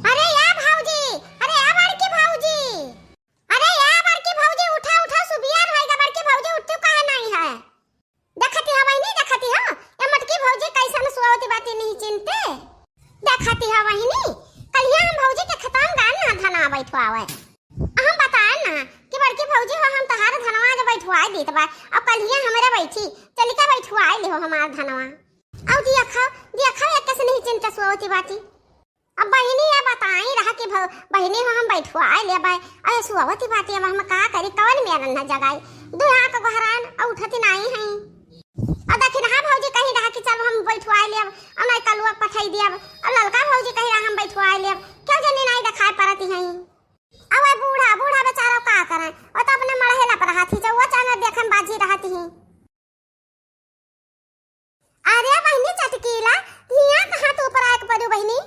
अरे या भाऊजी, अरे या बड़की भाऊजी, अरे या बड़की भाऊजी, उठा उठा सुबियान होएगा बड़की भाऊजी, उठती काहे नहीं है? देखती हवाई नहीं देखती हो ये मटकी भाऊजी कैसन सुवती बाती नहीं चिंते देखती हो वहिनी कहिया हम भाऊजी के खतम गान ना धना बैठवावे हम बताए ना कि बड़की भाऊजी हो हम तहार धनवा के बैठवाए देत बा अब कलिया हमरे बैठी चली का बैठवाए ले हो हमार धनवा औ दिया खा एक कैसे नहीं चिंता सुवती बाती अब बहिनी ये बताई रहा कि बहिनी हो हम बैठवाए ले बाय अरे सुवती बाती अब हम का करी कवन मेरन न जगाई दुहा का घरान औ उठती नहीं है अब देखी रहा भौजी कही रहा कि चल हम बैठवाए लेब अब नहीं कलुआ पठाई देब अब ललका भौजी कही रहा हम बैठवाए लेब क्यों जनी नहीं दिखाई पड़ती हैं अब बूढ़ा बूढ़ा बेचारा का करे और तो अपने मड़हेला पर रहा थी जो वो चांगा देखन बाजी रहती हैं अरे बहिनी चटकीला हिया कहां तू ऊपर आके पड़ू बहिनी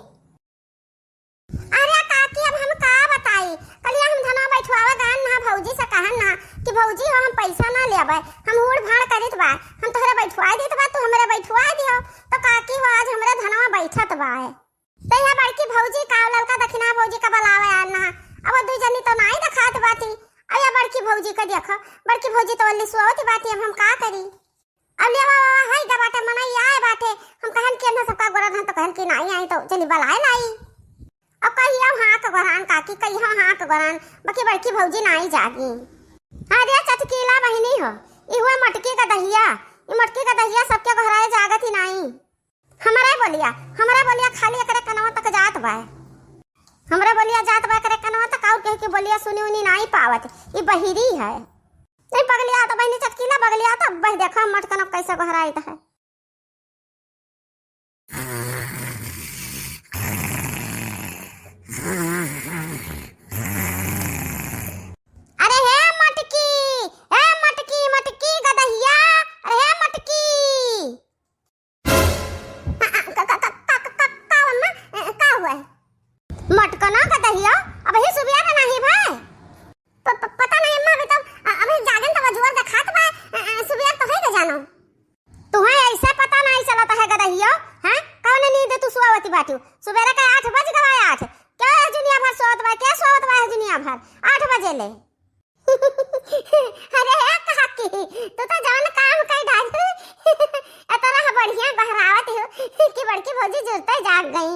अरे काकी अब हम का बताई कलिया हम धना बैठवावा गान ना भौजी से कहन ना कि भौजी हो हम पैसा ना लेबै हम उड़ भाड़ करित बा हम तोहरे बैठवाए देत बा तू हमरे बैठवाए दियो तो काकी हो आज हमरे धनवा बैठत बा तैया बड़की भौजी का ललका दखिना भौजी का बलावे आ ना अब दू जनी तो नहीं दिखात बाती अया बड़की भौजी का देखो बड़की भौजी तो अल्ली सुवती बाती अब हम का करी अब ले बाबा हाय दा बाटे मनाई आए बाटे हम कहन के ना सबका गोरा धन तो कहन के नहीं आई तो चली बलाए लाई अब कहिया हां का गोरान काकी कहिया हां का गोरान बाकी बड़की भौजी नहीं जागी अरे चटकीला बहिनी हो ई हुआ मटकी का दहिया ई मटकी का दहिया सबके घराए जागत ही नहीं हमरा बोलिया खाली करे कनवा तक जात बा हमरा बोलिया जात बा करे कनवा तक और कह के बोलिया सुनी उनी नहीं पावत ई बहिरी है नहीं पगलिया तो बहिनी चटकीला बगलिया तो बह देखो मटकन कैसे घराए है अरे हे मटकी गदहिया अरे हे मटकी का हुआ मटकना गदहिया अब ही सुबिया ना नहीं भाई पता नहीं अम्मा अभी तो अभी जागन तो जोर दिखात बा सुबिया तो है जानो तुम्हें ऐसा पता नहीं चलता है गदहिया हैं कौन नींद तू सुवावती बाटू सुबेरे का 8 बज गवा 8 क्या दुनिया भर सोत बा क्या सोत बा दुनिया भर 8 बजे ले अरे है काकी तू तो जान काम कई डाल इतना बढ़िया बहरावत हो कि बड़की भौजी जुलते जाग गई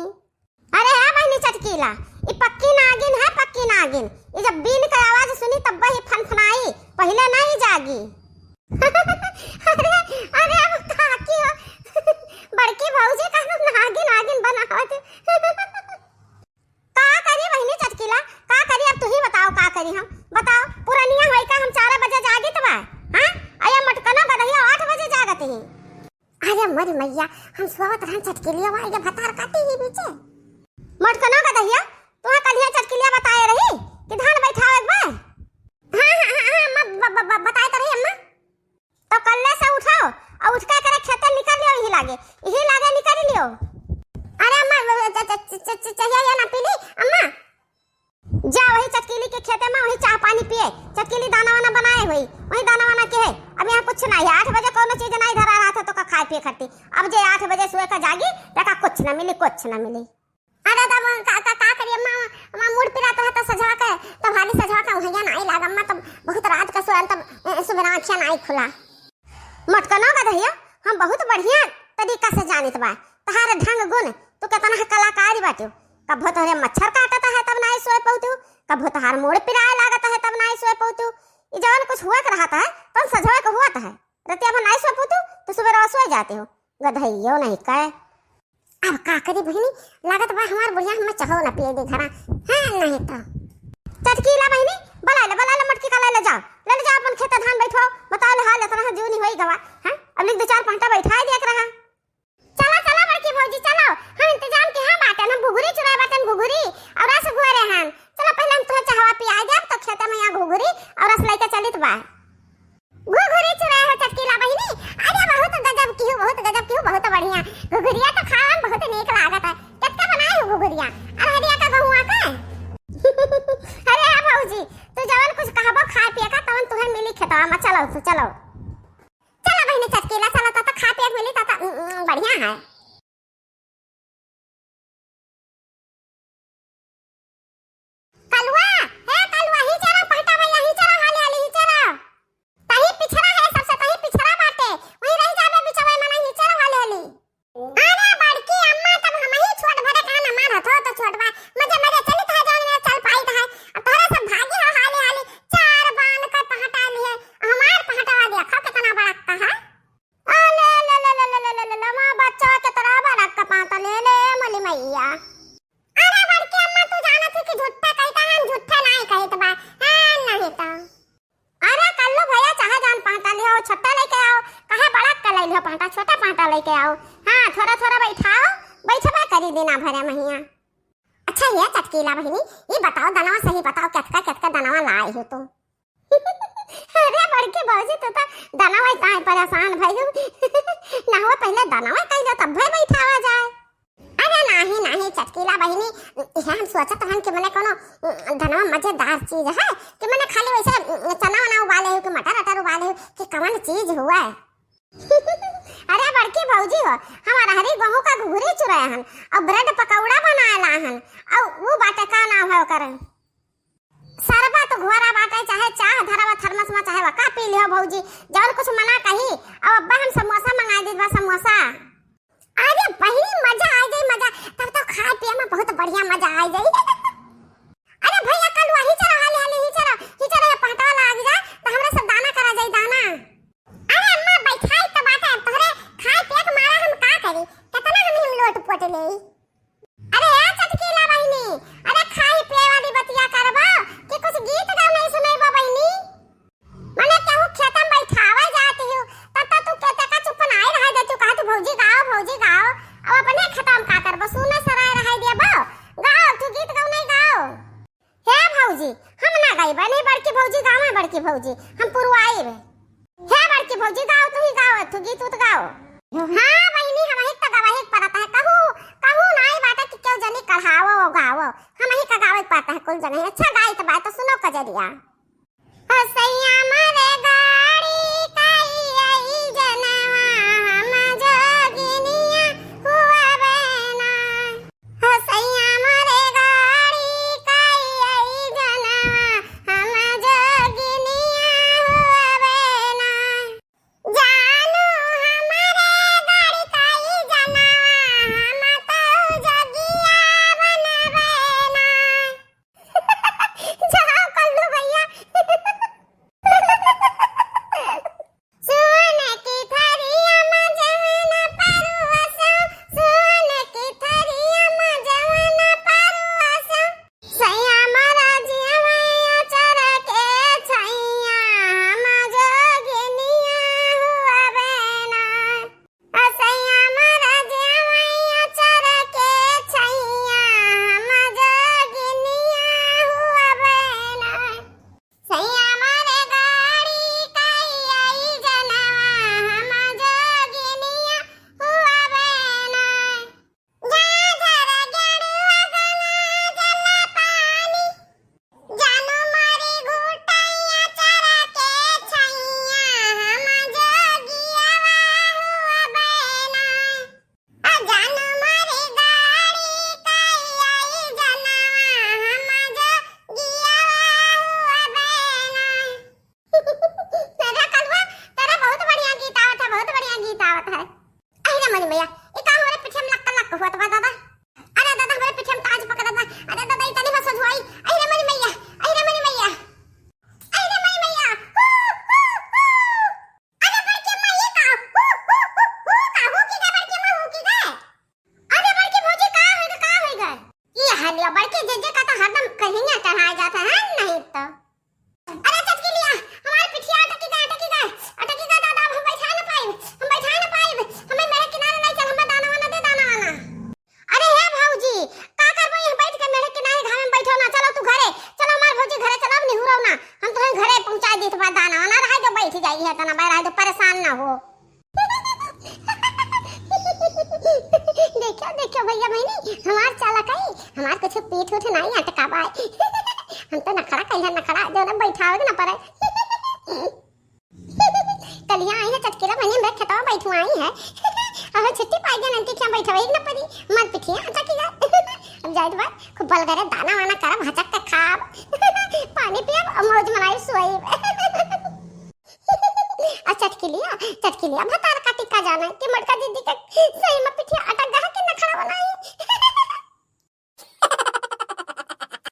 अरे है बहनी चटकीला ये पक्की नागिन है पक्की नागिन ये जब बीन का आवाज सुनी तब ही फनफनाई पहले नहीं जागी अरे अब काकी हो बड़की भौजी का नागिन बनावत का करी बहनी चटकीला का करी अब तू ही बताओ का करी हम बताओ पुरानिया होई का हम 4 बजे जागित बा हां आया मटकना गदहिया 8 बजे जागत ही अरे मरी मैया हम सोवत रहन चटकीलिया वाई के भतार काटी ही बीचे मटकना गदहिया तू कलिया चटकीलिया बताए रही कि धान बैठाओ एक बार हां बताए तो रही अम्मा तो कल्ले से उठाओ और उठ के करे खेते निकाल लियो यही लागे निकाल लियो अरे अम्मा चाहिए या ना पीली अम्मा जा वही चटकीली के खेते में वही चाय पानी पिए चटकीली दाना वाना बनाए हुई वही दाना वाना के है अब यहाँ कुछ नहीं है 8 बजे कोनो चीज नहीं धरा रहा था तो का खाए पिए खट्टी अब जे 8 बजे सोए का जागी तो का कुछ ना मिली अरे तब का करिए अम्मा मूड पिरा तो है तो सजवा के तो भारी सजवा का वही नहीं लाग अम्मा तब बहुत रात का सोए तब सुबह आंखें नहीं खुला मटकनो का दहिया हम बहुत बढ़िया तरीका से जानित बा तहार ढंग गुण तू कितना कलाकारी बाटू कभो तोरे मच्छर काटता है तब नहीं सोए पौतू कभो तहार मोड़ पिराए लागत है तब नहीं सोए पौतू ई जवन कुछ हुआ रहता है तब सजवा के हुआ है रतिया में नहीं सोए पौतू तो सुबह सो जाते हो गधइयो नहीं कहे अब का करी बहनी लागत बा हमार बुढ़िया हम चाहो ना पिए दे घरा हां नहीं तो चटकीला बहनी बला ले मटकी का ले जाओ अपन खेत धान बैठो बताओ ले हाल इतना जूनी होई गवा हां अब लिख 2-4 घंटा बैठाए देख रहा चला बड़की भौजी चलो हम इंतजाम के हां बाटे हम घुघुरी चुराए बाटे घुघुरी और रस घुरे हैं चलो पहले हम तुहे चाहवा पिया देब तो खेत में यहां घुघुरी और रस लेके चलित बा घुघुरी चुराए हो चटकीला बहनी अरे बहुत गजब की हो बहुत बढ़िया घुघुरिया तो खान बहुत नीक लागत है कितना बनाए हो घुघुरिया अरहरिया का गहुआ का अरे भौजी तू जवन कुछ कहबो खा पिए का तवन तुहे मिली खेतवा में चलो बहनी चटकीला चला तो खा पिए मिली तो बढ़िया है। कलवा है कलवा ही चला पहटा भैया ही चला हाले हाले ही चला तही पिछड़ा है सबसे तही पिछड़ा बाटे वही रह जाबे बिचवा मना ही चला हाले हाले। अरे बड़की अम्मा तब हम ही छोट भरे कान मार हथो तो छोटवा मजे मजे चली था जान में चल पाई था अब तोरा सब भागी हो हाले हाले चार बांध का पहटा लिए हमार पहटावा दिया खा कितना बड़ा का है। ले ले ले ले ले ले ले ले मां बच्चा के तरह बड़ा का पाता ले ले मली मैया। अरे बड़की अम्मा तू जाना थी कि झूठा कहता हम झूठा नहीं कहत बा हां नहीं तो। अरे कल्लू भैया चाहे जान पाटा ले आओ छोटा लेके आओ कहे बड़ा का ले लो पाटा छोटा पाटा लेके आओ। हां थोड़ा थोड़ा बैठाओ बैठबा करी देना भरे महिया। अच्छा ये चटकीला बहनी ये बताओ दनवा सही बताओ कितना दनवा लाए हो तुम। अरे बड़की बाजी तो दनवा काहे परेशान भइयो ना हो पहले दनवा कह दो तब भाई बैठावा जाए। अरे नहीं नहीं चटकीला बहनी हम सोचत हन कि मने कोनो दनवा मजेदार चीज है कि मने खाली वैसे चना वना उबाले हो कि मटर अटर उबाले हो कि कौन चीज हुआ है। अरे बड़की भौजी हो हमारा हरी गेहूं का घुघरी चुराया हन और ब्रेड पकौड़ा बनाला हन और वो बाटे का नाम है ओकर शरबत घोरा बाटे चाहे चाह धरावा थर्मस में चाहे वका पी लियो भौजी जौन कुछ मना कही और अब्बा हम समोसा मंगा दी बा समोसा। अरे बहनी मजा आ गई मजा तब तो खा पिए में बहुत बढ़िया मजा आ गई। अरे भैया कल वही चला हाले हाले ही चला पहटा लाग जा तो हमरा सब दाना करा जाई दाना। अरे अम्मा बैठाई तो बात है तोरे खाए पिए के मारा हम का करी कितना हम लोट पोट ले। अरे यार चटकीला बहनी अरे खाए पिए वाली बतिया करबो कि कुछ गीत गा नहीं सुनाइबो बहनी मने केहू खेतम बैठावा जाती हूं तब तू कहते का चुप नहीं रह दे तू कहा तू भौजी गाओ अब अपने खत्म का करबो सुने सराय रह दियबो गाओ तू गीत गाओ नहीं गाओ। हे भौजी हम ना गाइबे नहीं बड़की भौजी गाओ है बड़की भौजी हम पुरवाई रे। हे बड़की भौजी गाओ तू ही गाओ तू गीत उत गाओ। हां बहनी हम ही त गावे परत है कहू नहीं बात कि क्यों जनी कढ़ावो गावो हम ही का गावे पाता है कुल जने। अच्छा गाई तो बात तो सुनो कजरिया। हसैया मारे गाड़ी काई आई जनवा हम जोगिनिया हुआ बेना। हसैया मारे गाड़ी काई आई जनवा हम जोगिनिया हुआ बेना। जानू हमारे गाड़ी काई जनवा हम तो जोगिया बनबेना। जाओ कल्लू भैया सोने की थरिया में जवाना परवसो सोने की थरिया में जवाना परवसो सैया मारा जिया चरा के छैया हम जोगिनिया हुआ बेना। सैया मारा जिया चरा के छैया हम जोगिनिया हुआ बेना। सैया मारे गाड़ी काई आई जनवा हम जोगिनिया हुआ बेना। जा धर गेरुआ गला जला पानी जानू मारी घुटैया चरा के छैया हम जोगिया हुआ बेना। जानू मारी गाड़ी काई आई जनवा हम जोगिया हुआ बेना। तेरा कलवा तेरा बहुत बढ़िया गीत आवत है बहुत बढ़िया गीत आवत है। अरे मनी भैया ये का हमारे पीछे में लक हुआ तो दादा। अरे दादा हमारे पीछे में ताज पकड़ा था। अरे दादा इतनी बस जुआई अरे मनी भैया अरे मनी भैया अरे मनी भैया अरे बड़की अम्मा ये का हो की गा बड़की अम्मा हो की गा। अरे बड़की भौजी का होएगा ये हालिया बड़की जेजे का तो हरदम कहीं टढ़ा जाता है नहीं तो। अरे चटकीलिया हमारे पिठिया अटकी गा दादा हम बैठा ना पाइब हमें मेरे किनारे नहीं चल हमें दाना वाना दे दाना वाना। अरे हे भौजी का करबो यहां बैठ के मेरे किनारे घाम में बैठो ना चलो तू घरे चलो हमार भौजी घरे चलो अब निहुरो ना हम तुम्हें घरे पहुंचा देत बा दाना वाना रह के बैठ जाई है तना बाहर तो परेशान ना हो। देखो भैया बहनी हमार चाला कहीं हमार कुछ पीठ उठ नहीं अटका बा हम तो नखड़ा जो ना बैठावे ना पड़े। कलिया आई है चटकीला बहनी खेत खतवा बैठू आई है अब छुट्टी पाई गए नंती क्या बैठा एक न परी मन पिठिया अटकी गए अब जाइत बा खूब बल करे दाना वाना करब हचक के खाब पानी पियब और मौज मनाई सोईब आ चटकी लिया भतार का टिक्का जाना कि मटका दीदी के सही में पिठिया अटक गया कि न खड़ा बनाई